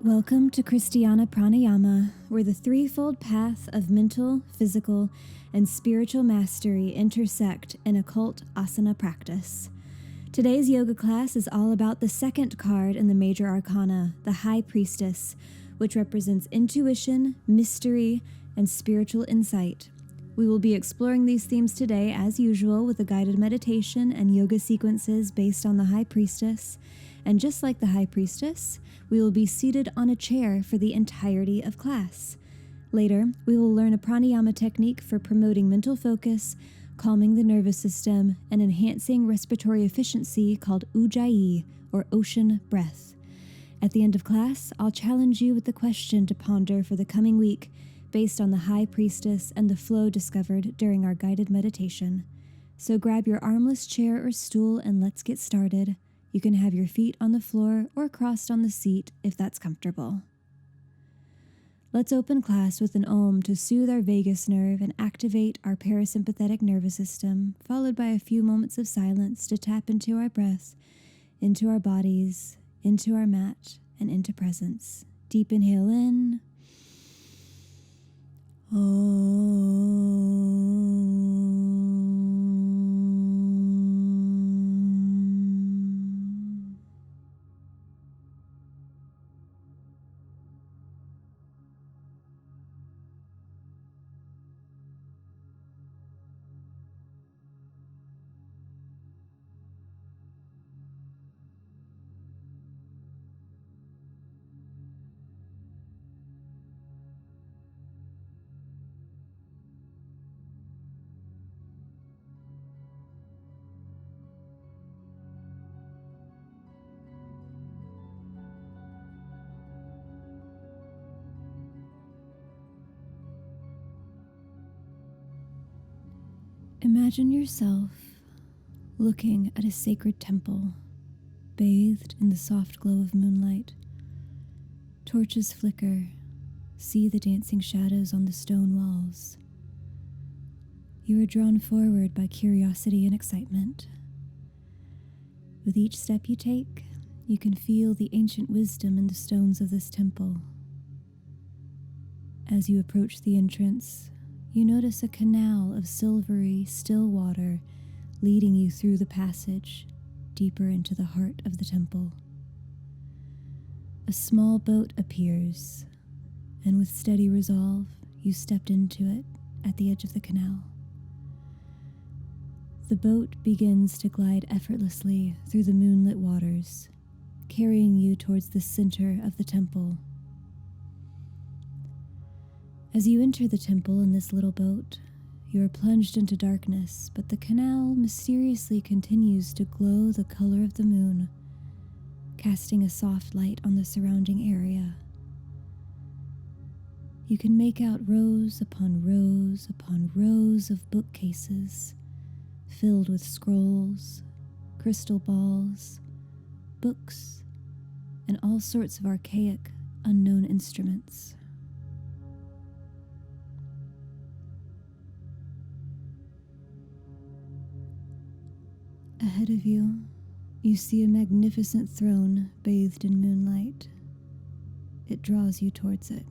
Welcome to Christiana Pranayama, where the threefold path of mental, physical, and spiritual mastery intersect in Occult Asana Practice. Today's yoga class is all about the second card in the major arcana, the High Priestess, which represents intuition, mystery, and spiritual insight. We will be exploring these themes today, as usual, with a guided meditation and yoga sequences based on the High Priestess. And just like the High Priestess, we will be seated on a chair for the entirety of class. Later, we will learn a pranayama technique for promoting mental focus, calming the nervous system, and enhancing respiratory efficiency called Ujjayi, or ocean breath. At the end of class, I'll challenge you with the question to ponder for the coming week based on the High Priestess and the flow discovered during our guided meditation. So grab your armless chair or stool and let's get started. You can have your feet on the floor or crossed on the seat if that's comfortable. Let's open class with an Om to soothe our vagus nerve and activate our parasympathetic nervous system, followed by a few moments of silence to tap into our breath, into our bodies, into our mat, and into presence. Deep inhale in. Imagine yourself looking at a sacred temple, bathed in the soft glow of moonlight. Torches flicker, see the dancing shadows on the stone walls. You are drawn forward by curiosity and excitement. With each step you take, you can feel the ancient wisdom in the stones of this temple. As you approach the entrance, you notice a canal of silvery, still water leading you through the passage, deeper into the heart of the temple. A small boat appears, and with steady resolve, you stepped into it at the edge of the canal. The boat begins to glide effortlessly through the moonlit waters, carrying you towards the center of the temple. As you enter the temple in this little boat, you are plunged into darkness, but the canal mysteriously continues to glow the color of the moon, casting a soft light on the surrounding area. You can make out rows upon rows upon rows of bookcases filled with scrolls, crystal balls, books, and all sorts of archaic, unknown instruments. Ahead of you, you see a magnificent throne bathed in moonlight. It draws you towards it.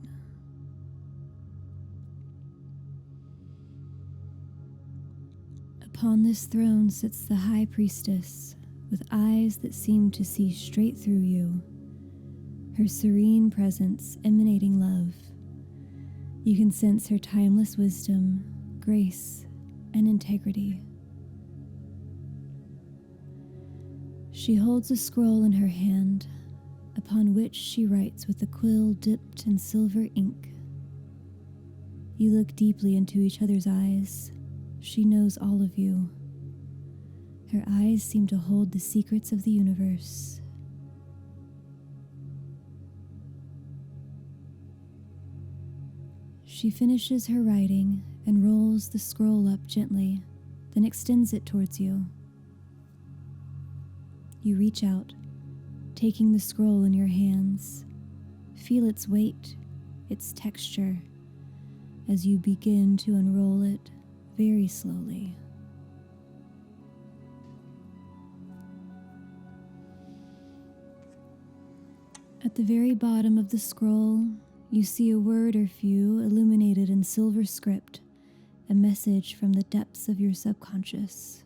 Upon this throne sits the High Priestess, with eyes that seem to see straight through you, her serene presence emanating love. You can sense her timeless wisdom, grace, and integrity. She holds a scroll in her hand, upon which she writes with a quill dipped in silver ink. You look deeply into each other's eyes. She knows all of you. Her eyes seem to hold the secrets of the universe. She finishes her writing and rolls the scroll up gently, then extends it towards you. You reach out, taking the scroll in your hands. Feel its weight, its texture, as you begin to unroll it very slowly. At At the very bottom of the scroll, you see a word or few illuminated in silver script, a message from the depths of your subconscious.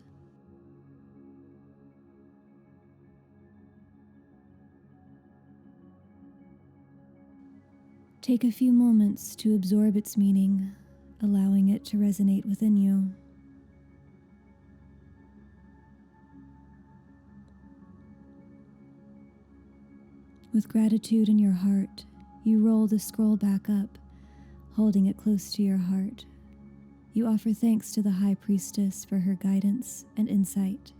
Take a few moments to absorb its meaning, allowing it to resonate within you. With gratitude in your heart, you roll the scroll back up, holding it close to your heart. You offer thanks to the High Priestess for her guidance and insight.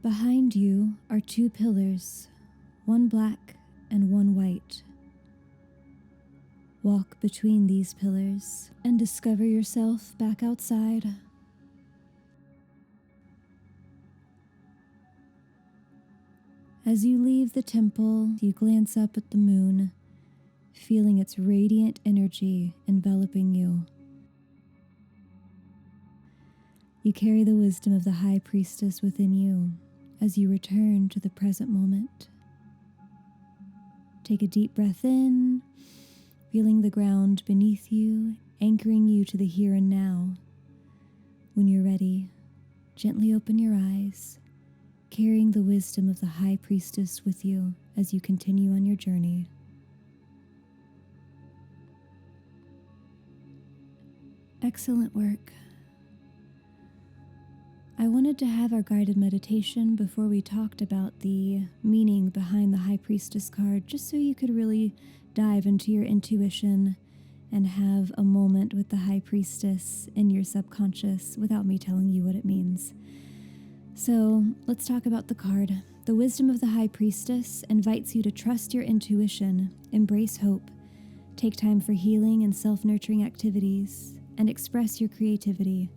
Behind you are two pillars, one black and one white. Walk between these pillars and discover yourself back outside. As you leave the temple, you glance up at the moon, feeling its radiant energy enveloping you. You carry the wisdom of the High Priestess within you as you return to the present moment. Take a deep breath in, feeling the ground beneath you, anchoring you to the here and now. When you're ready, gently open your eyes, carrying the wisdom of the High Priestess with you as you continue on your journey. Excellent work. I wanted to have our guided meditation before we talked about the meaning behind the High Priestess card, just so you could really dive into your intuition and have a moment with the High Priestess in your subconscious without me telling you what it means. So let's talk about the card. The wisdom of the High Priestess invites you to trust your intuition, embrace hope, take time for healing and self-nurturing activities, and express your creativity.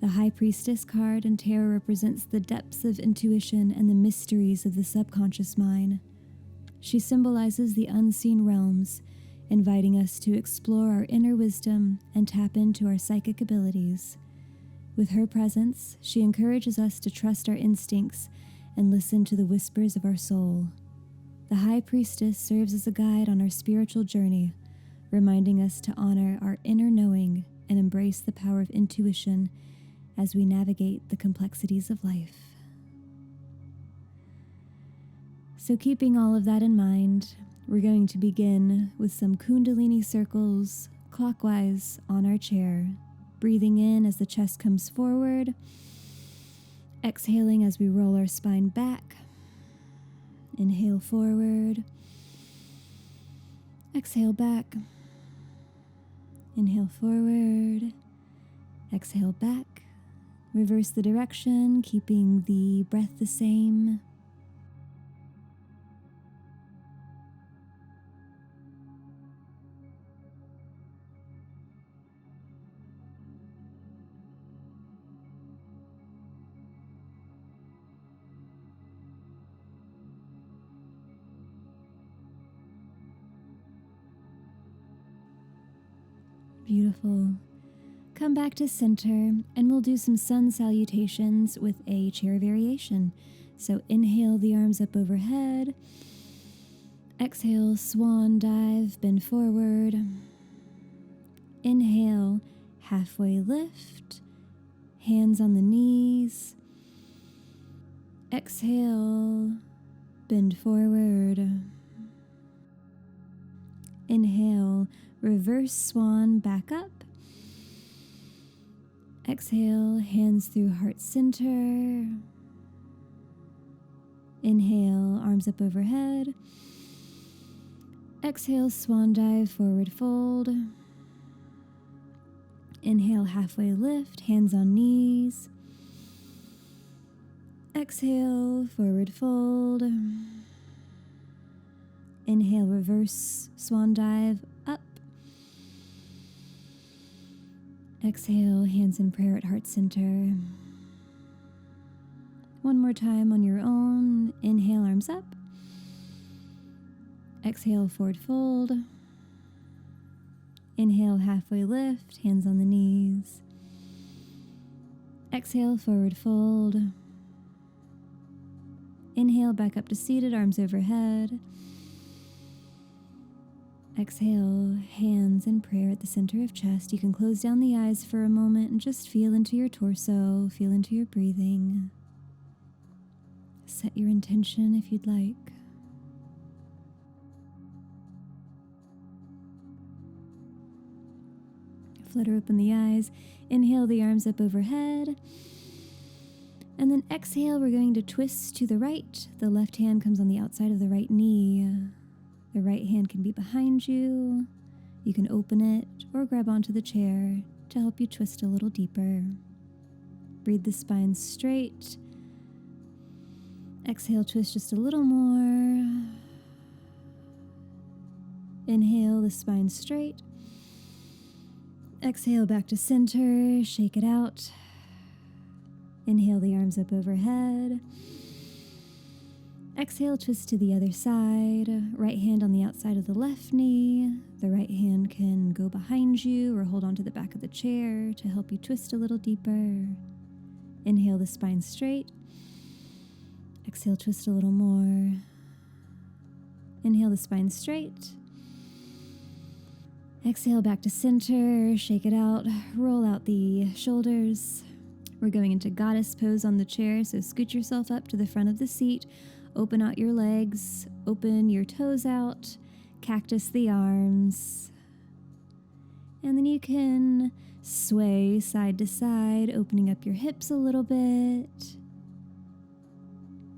The High Priestess card in tarot represents the depths of intuition and the mysteries of the subconscious mind. She symbolizes the unseen realms, inviting us to explore our inner wisdom and tap into our psychic abilities. With her presence, she encourages us to trust our instincts and listen to the whispers of our soul. The High Priestess serves as a guide on our spiritual journey, reminding us to honor our inner knowing and embrace the power of intuition as we navigate the complexities of life. So keeping all of that in mind, we're going to begin with some Kundalini circles clockwise on our chair, breathing in as the chest comes forward, exhaling as we roll our spine back. Inhale forward, exhale back, inhale forward, exhale back. Reverse the direction, keeping the breath the same. Beautiful. Come back to center, and we'll do some sun salutations with a chair variation. So inhale the arms up overhead. Exhale, swan dive, bend forward. Inhale, halfway lift, hands on the knees. Exhale, bend forward. Inhale, reverse swan back up. Exhale, hands through heart center. Inhale, arms up overhead. Exhale, swan dive, forward fold. Inhale, halfway lift, hands on knees. Exhale, forward fold. Inhale, reverse swan dive, up. Exhale, hands in prayer at heart center. One more time on your own. Inhale, arms up. Exhale, forward fold. Inhale, halfway lift, hands on the knees. Exhale, forward fold. Inhale, back up to seated, arms overhead. Exhale, hands in prayer at the center of chest. You can close down the eyes for a moment and just feel into your torso, feel into your breathing. Set your intention if you'd like. Flutter open the eyes. Inhale the arms up overhead. And then exhale, we're going to twist to the right. The left hand comes on the outside of the right knee. The right hand can be behind you. You can open it or grab onto the chair to help you twist a little deeper. Breathe the spine straight. Exhale, twist just a little more. Inhale, the spine straight. Exhale, back to center. Shake it out. Inhale the arms up overhead. Exhale, twist to the other side. Right hand on the outside of the left knee. The right hand can go behind you or hold onto the back of the chair to help you twist a little deeper. Inhale the spine straight. Exhale, twist a little more. Inhale the spine straight. Exhale back to center. Shake it out. Roll out the shoulders. We're going into goddess pose on the chair, so scoot yourself up to the front of the seat. Open out your legs. Open your toes out. Cactus the arms. And then you can sway side to side, opening up your hips a little bit.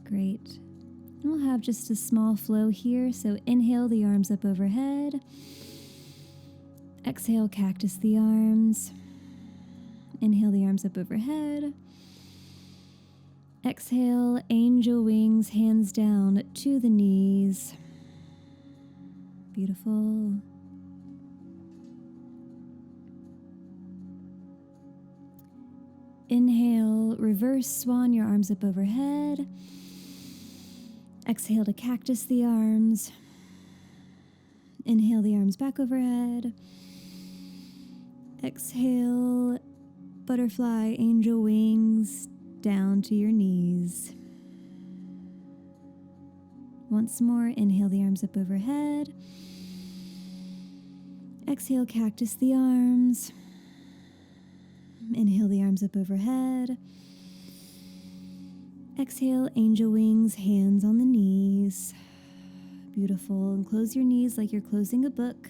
Great. And we'll have just a small flow here, so inhale the arms up overhead. Exhale, cactus the arms. Inhale the arms up overhead. Exhale, angel wings, hands down to the knees. Beautiful. Inhale, reverse swan, your arms up overhead. Exhale to cactus the arms. Inhale the arms back overhead. Exhale, butterfly, angel wings, down to your knees. Once more, inhale the arms up overhead. Exhale, cactus the arms. Inhale the arms up overhead. Exhale, angel wings, hands on the knees. Beautiful. And close your knees like you're closing a book.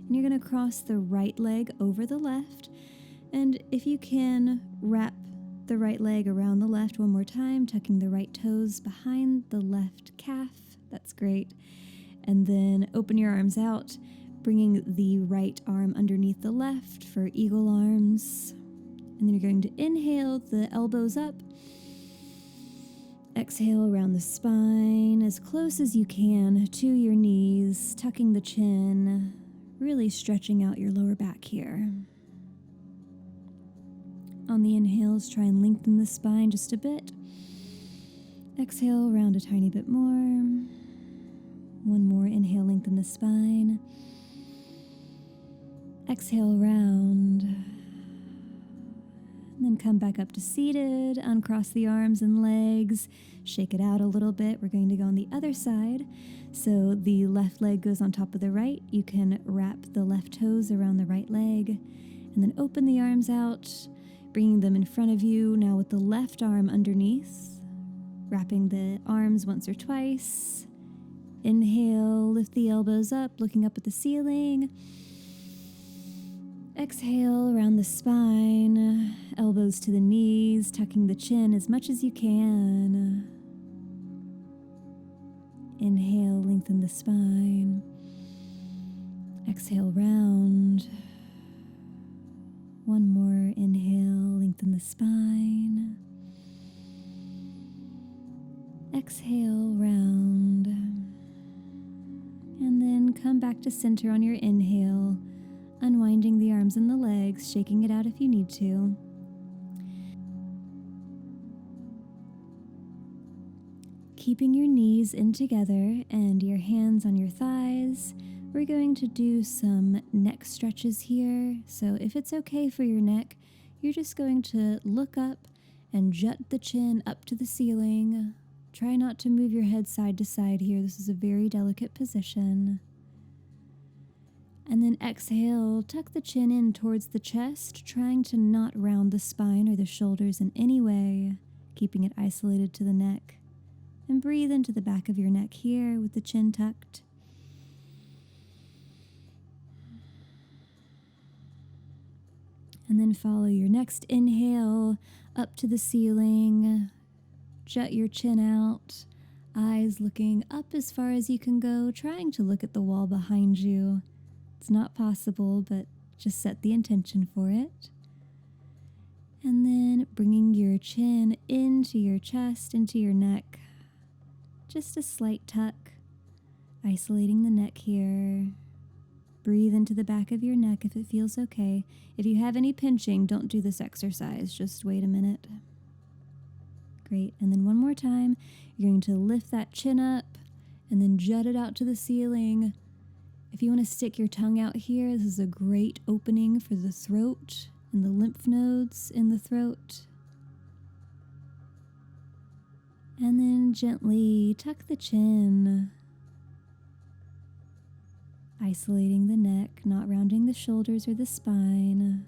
And you're going to cross the right leg over the left. And if you can, wrap the right leg around the left one more time, tucking the right toes behind the left calf. That's great. And then open your arms out, bringing the right arm underneath the left for eagle arms. And then you're going to inhale the elbows up. Exhale around the spine as close as you can to your knees, tucking the chin, really stretching out your lower back here. On the inhales, try and lengthen the spine just a bit. Exhale, round a tiny bit more. One more inhale, lengthen the spine. Exhale, round. And then come back up to seated, uncross the arms and legs, shake it out a little bit. We're going to go on the other side. So the left leg goes on top of the right. You can wrap the left toes around the right leg and then open the arms out, bringing them in front of you. Now with the left arm underneath, wrapping the arms once or twice. Inhale, lift the elbows up, looking up at the ceiling. Exhale, around the spine, elbows to the knees, tucking the chin as much as you can. Inhale, lengthen the spine. Exhale, round. One more inhale, lengthen the spine. Exhale, round. And then come back to center on your inhale, unwinding the arms and the legs, shaking it out if you need to. Keeping your knees in together and your hands on your thighs, we're going to do some neck stretches here. So if it's okay for your neck, you're just going to look up and jut the chin up to the ceiling. Try not to move your head side to side here. This is a very delicate position. And then exhale, tuck the chin in towards the chest, trying to not round the spine or the shoulders in any way, keeping it isolated to the neck. And breathe into the back of your neck here with the chin tucked. And then follow your next inhale up to the ceiling. Jut your chin out, eyes looking up as far as you can go, trying to look at the wall behind you. It's not possible, but just set the intention for it. And then bringing your chin into your chest, into your neck. Just a slight tuck, isolating the neck here. Breathe into the back of your neck if it feels okay. If you have any pinching, don't do this exercise. Just wait a minute. Great. And then one more time, you're going to lift that chin up and then jut it out to the ceiling. If you want to stick your tongue out here, this is a great opening for the throat and the lymph nodes in the throat. And then gently tuck the chin, isolating the neck, not rounding the shoulders or the spine.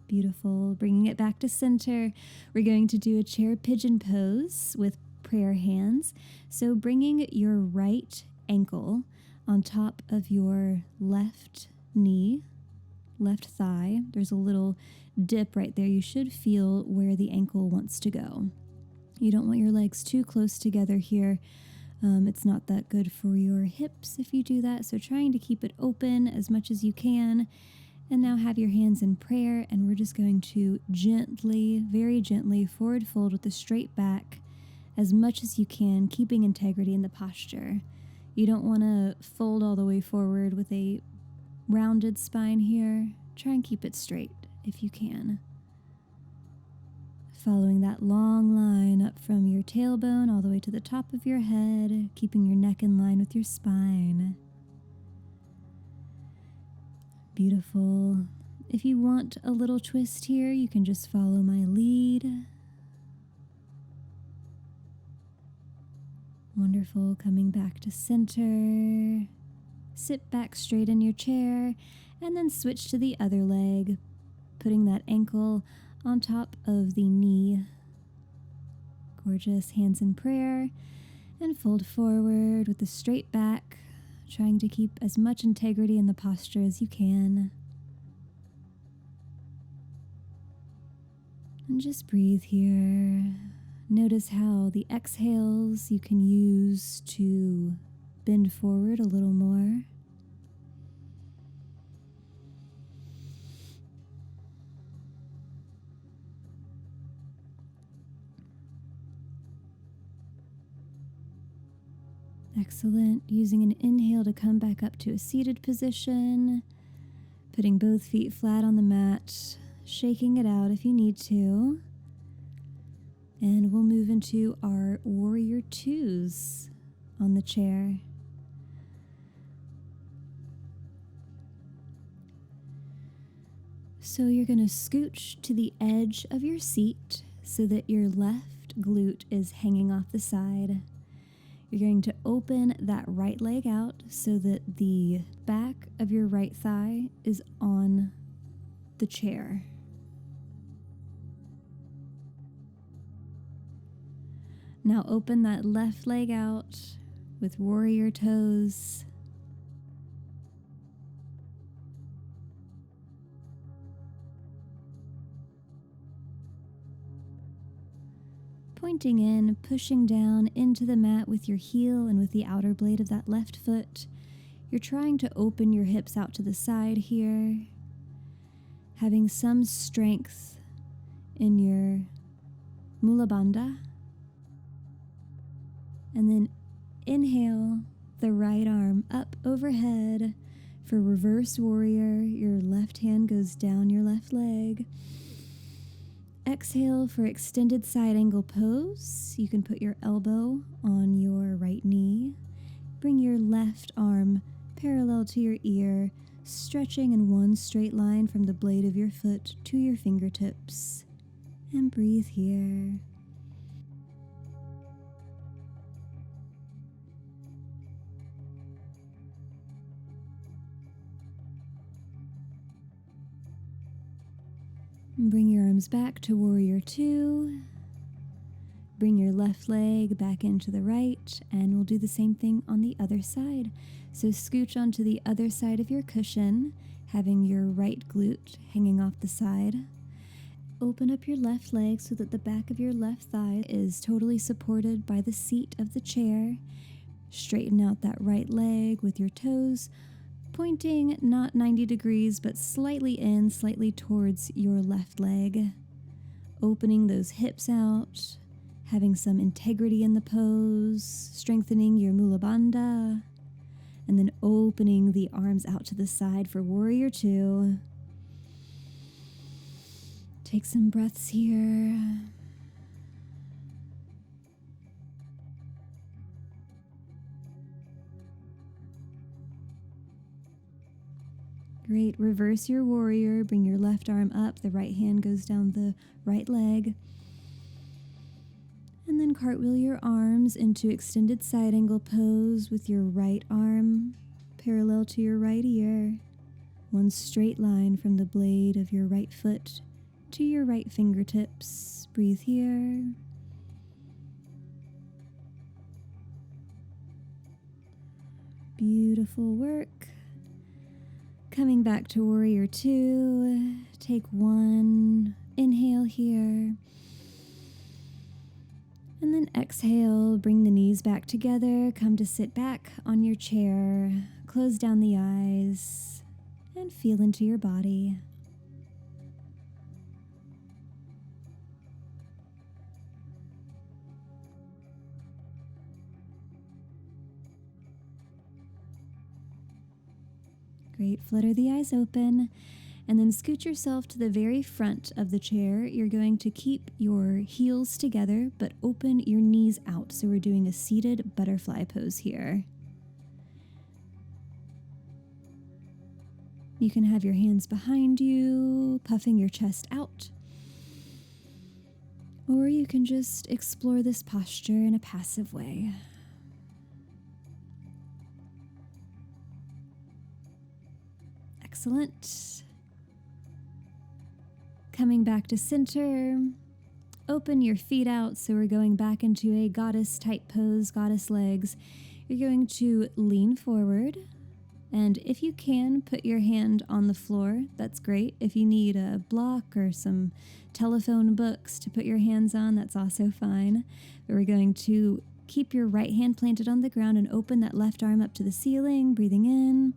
Beautiful. Bringing it back to center, we're going to do a chair pigeon pose with prayer hands. So bringing your right ankle on top of your left knee, left thigh. There's a little dip right there. You should feel where the ankle wants to go. You don't want your legs too close together here. It's not that good for your hips if you do that. So trying to keep it open as much as you can. And now have your hands in prayer, and we're just going to gently, very gently, forward fold with a straight back as much as you can, keeping integrity in the posture. You don't want to fold all the way forward with a rounded spine here. Try and keep it straight if you can. Following that long line up from your tailbone all the way to the top of your head, keeping your neck in line with your spine. Beautiful. If you want a little twist here, you can just follow my lead. Wonderful. Coming back to center. Sit back straight in your chair and then switch to the other leg, putting that ankle on top of the knee. Gorgeous. Hands in prayer and fold forward with the straight back, trying to keep as much integrity in the posture as you can. And just breathe here. Notice how the exhales you can use to bend forward a little more. Excellent. Using an inhale to come back up to a seated position, putting both feet flat on the mat, shaking it out if you need to. And we'll move into our warrior twos on the chair. So you're going to scooch to the edge of your seat so that your left glute is hanging off the side. You're going to open that right leg out so that the back of your right thigh is on the chair. Now open that left leg out with warrior toes. Pointing in, pushing down into the mat with your heel and with the outer blade of that left foot. You're trying to open your hips out to the side here, having some strength in your Mula Bandha. And then inhale the right arm up overhead for reverse warrior. Your left hand goes down your left leg. Exhale for extended side angle pose. You can put your elbow on your right knee. Bring your left arm parallel to your ear, stretching in one straight line from the blade of your foot to your fingertips. And breathe here. Bring your arms back to Warrior Two. Bring your left leg back into the right, and we'll do the same thing on the other side. So scooch onto the other side of your cushion, having your right glute hanging off the side. Open up your left leg so that the back of your left thigh is totally supported by the seat of the chair. Straighten out that right leg with your toes pointing not 90 degrees, but slightly in, slightly towards your left leg. Opening those hips out, having some integrity in the pose, strengthening your mula bandha, and then opening the arms out to the side for Warrior Two. Take some breaths here. Great. Reverse your warrior. Bring your left arm up. The right hand goes down the right leg. And then cartwheel your arms into extended side angle pose with your right arm parallel to your right ear. One straight line from the blade of your right foot to your right fingertips. Breathe here. Beautiful work. Coming back to Warrior Two, take one inhale here. And then exhale, bring the knees back together, come to sit back on your chair, close down the eyes, and feel into your body. Great, flutter the eyes open, and then scoot yourself to the very front of the chair. You're going to keep your heels together, but open your knees out. So we're doing a seated butterfly pose here. You can have your hands behind you, puffing your chest out. Or you can just explore this posture in a passive way. Excellent. Coming back to center, open your feet out. So we're going back into a goddess type pose, goddess legs. You're going to lean forward, and if you can, put your hand on the floor. That's great. If you need a block or some telephone books to put your hands on, that's also fine. But we're going to keep your right hand planted on the ground and open that left arm up to the ceiling, breathing in.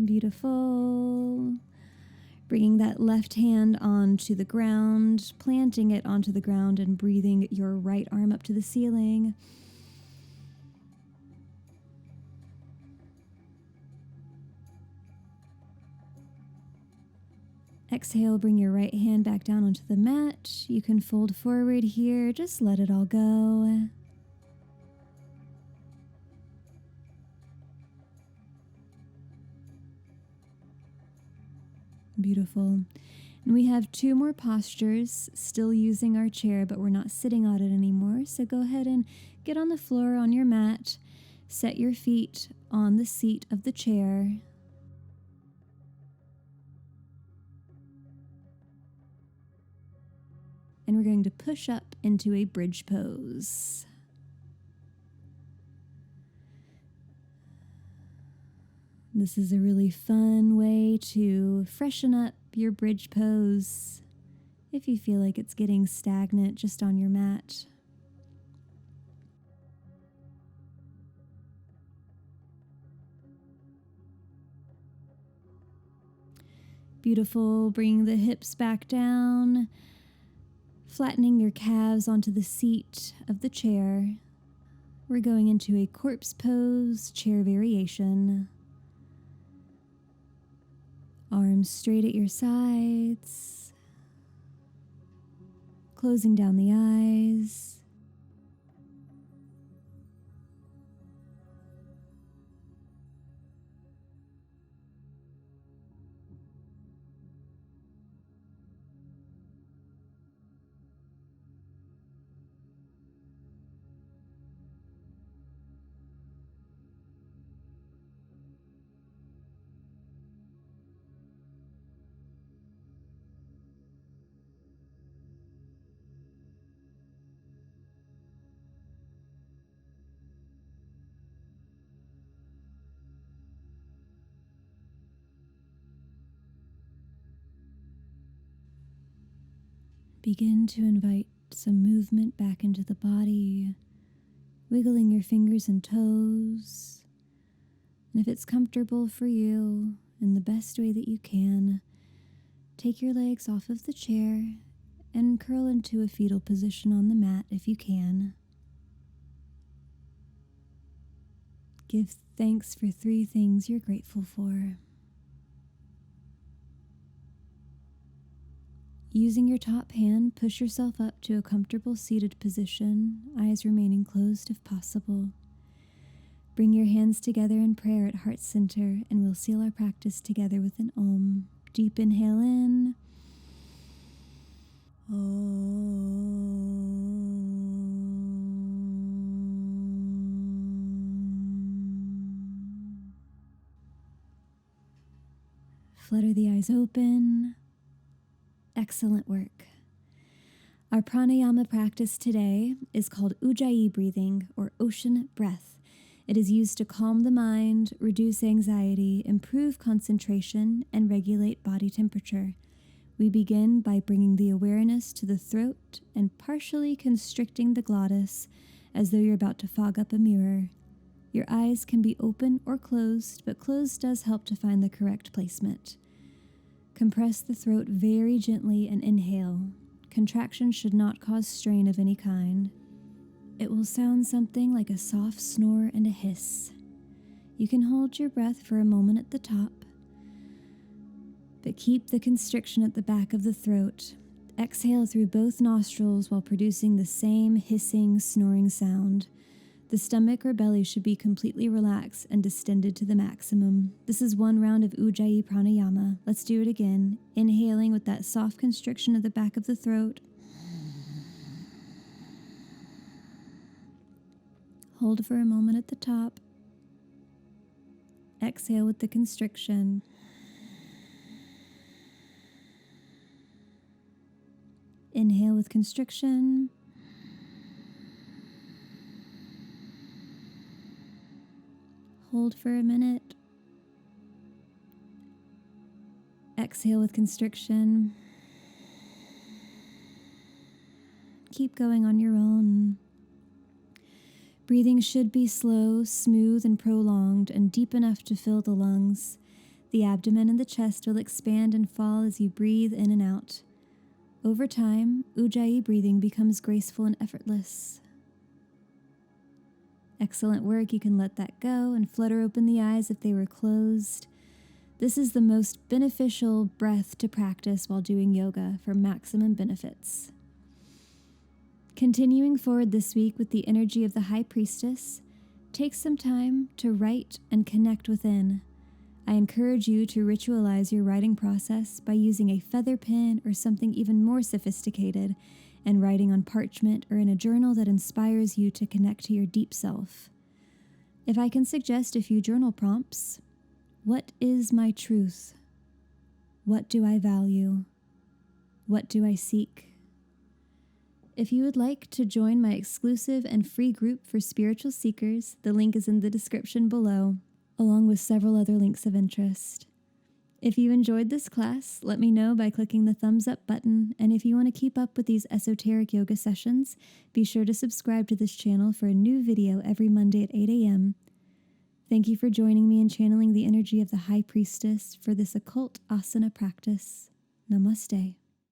Beautiful. Bringing that left hand onto the ground, planting it onto the ground, and breathing your right arm up to the ceiling. Exhale, bring your right hand back down onto the mat. You can fold forward here, just let it all go. Beautiful. And we have two more postures, still using our chair, but we're not sitting on it anymore. So go ahead and get on the floor on your mat. Set your feet on the seat of the chair. And we're going to push up into a bridge pose. This is a really fun way to freshen up your bridge pose if you feel like it's getting stagnant just on your mat. Beautiful. Bring the hips back down, flattening your calves onto the seat of the chair. We're going into a corpse pose, chair variation. Arms straight at your sides, closing down the eyes. Begin to invite some movement back into the body, wiggling your fingers and toes. And if it's comfortable for you, in the best way that you can, take your legs off of the chair and curl into a fetal position on the mat if you can. Give thanks for 3 things you're grateful for. Using your top hand, push yourself up to a comfortable seated position, eyes remaining closed if possible. Bring your hands together in prayer at heart center, and we'll seal our practice together with an Om. Deep inhale in. Om. Flutter the eyes open. Excellent work. Our pranayama practice today is called Ujjayi breathing, or ocean breath. It is used to calm the mind, reduce anxiety, improve concentration, and regulate body temperature. We begin by bringing the awareness to the throat and partially constricting the glottis as though you're about to fog up a mirror. Your eyes can be open or closed, but closed does help to find the correct placement. Compress the throat very gently and inhale. Contraction should not cause strain of any kind. It will sound something like a soft snore and a hiss. You can hold your breath for a moment at the top, but keep the constriction at the back of the throat. Exhale through both nostrils while producing the same hissing, snoring sound. The stomach or belly should be completely relaxed and distended to the maximum. This is 1 round of Ujjayi pranayama. Let's do it again. Inhaling with that soft constriction at the back of the throat. Hold for a moment at the top. Exhale with the constriction. Inhale with constriction. Hold for a minute. Exhale with constriction. Keep going on your own. Breathing should be slow, smooth, and prolonged, and deep enough to fill the lungs. The abdomen and the chest will expand and fall as you breathe in and out. Over time, Ujjayi breathing becomes graceful and effortless. Excellent work. You can let that go and flutter open the eyes if they were closed. This is the most beneficial breath to practice while doing yoga for maximum benefits. Continuing forward this week with the energy of the High Priestess, take some time to write and connect within. I encourage you to ritualize your writing process by using a feather pen or something even more sophisticated, and writing on parchment or in a journal that inspires you to connect to your deep self. If I can suggest a few journal prompts: what is my truth? What do I value? What do I seek? If you would like to join my exclusive and free group for spiritual seekers, the link is in the description below, along with several other links of interest. If you enjoyed this class, let me know by clicking the thumbs up button, and if you want to keep up with these esoteric yoga sessions, be sure to subscribe to this channel for a new video every Monday at 8 a.m. Thank you for joining me in channeling the energy of the High Priestess for this Occult Asana practice. Namaste.